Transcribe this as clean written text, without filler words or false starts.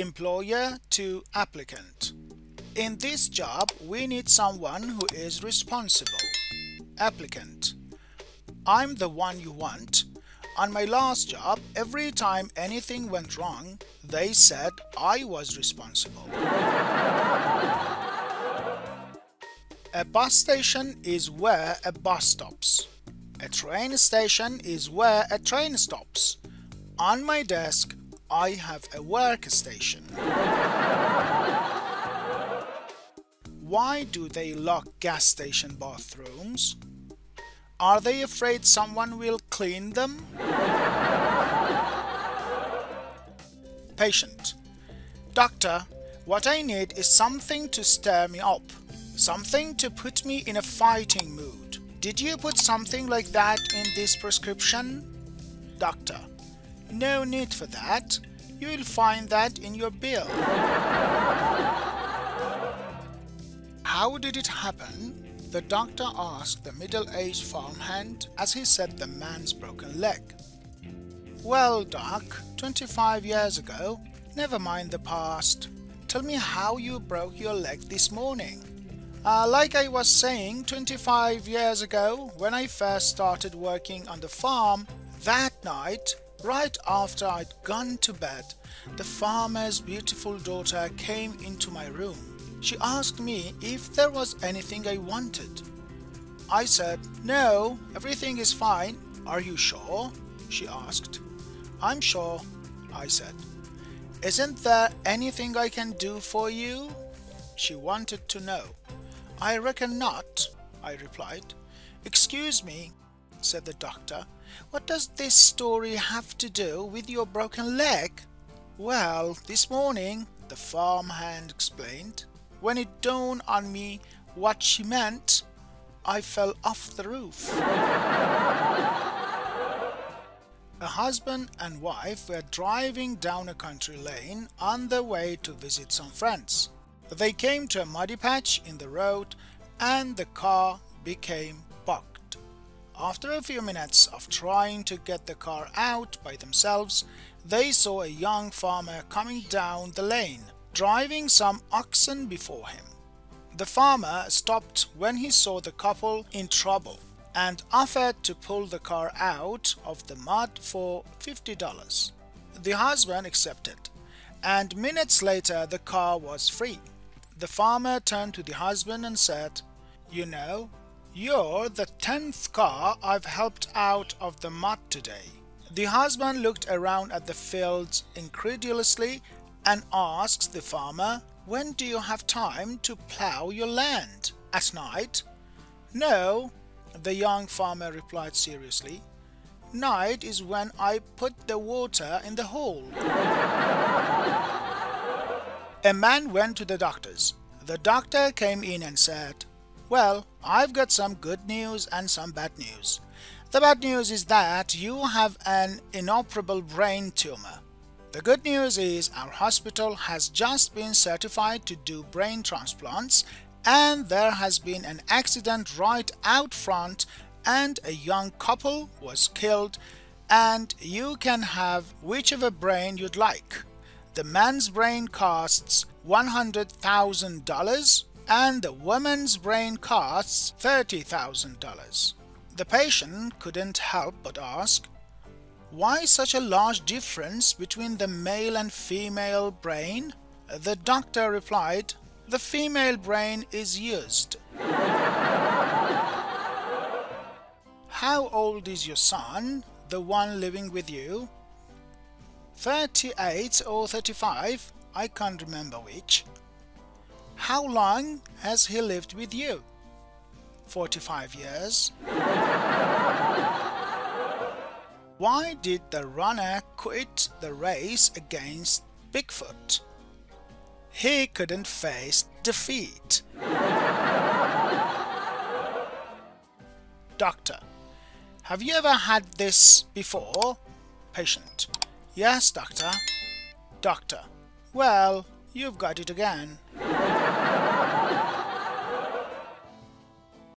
Employer to applicant. In this job, we need someone who is responsible. Applicant: I'm the one you want. On my last job, every time anything went wrong, they said I was responsible. A bus station is where a bus stops. A train station is where a train stops. On my desk, I have a workstation. Why do they lock gas station bathrooms? Are they afraid someone will clean them? Patient: Doctor, what I need is something to stir me up, something to put me in a fighting mood. Did you put something like that in this prescription? Doctor: No need for that. You will find that in your bill. How did it happen? The doctor asked the middle-aged farmhand as he set the man's broken leg. Well, Doc, 25 years ago. Never mind the past. Tell me how you broke your leg this morning. Like I was saying, 25 years ago, when I first started working on the farm, that night, right after I'd gone to bed, the farmer's beautiful daughter came into my room. She asked me if there was anything I wanted. I said, "No, everything is fine." "Are you sure?" she asked. "I'm sure," I said. "Isn't there anything I can do for you?" She wanted to know. "I reckon not," I replied. "Excuse me," said the doctor, "what does this story have to do with your broken leg?" "Well, this morning," the farmhand explained, "when it dawned on me what she meant, I fell off the roof." A husband and wife were driving down a country lane on their way to visit some friends. They came to a muddy patch in the road and the car became bugged. After a few minutes of trying to get the car out by themselves, they saw a young farmer coming down the lane, driving some oxen before him. The farmer stopped when he saw the couple in trouble and offered to pull the car out of the mud for $50. The husband accepted, and minutes later the car was free. The farmer turned to the husband and said, "You know, you're the 10th car I've helped out of the mud today." The husband looked around at the fields incredulously and asked the farmer, "When do you have time to plow your land? At night?" "No," the young farmer replied seriously. "Night is when I put the water in the hole." A man went to the doctor's. The doctor came in and said, "Well, I've got some good news and some bad news. The bad news is that you have an inoperable brain tumor. The good news is our hospital has just been certified to do brain transplants, and there has been an accident right out front and a young couple was killed, and you can have whichever brain you'd like. The man's brain costs $100,000 and the woman's brain costs $30,000. The patient couldn't help but ask, "Why such a large difference between the male and female brain?" The doctor replied, "The female brain is used." How old is your son, the one living with you? 38 or 35, I can't remember which. How long has he lived with you? 45 years. Why did the runner quit the race against Bigfoot? He couldn't face defeat. Doctor: Have you ever had this before? Patient: Yes, doctor. Doctor: Well, you've got it again.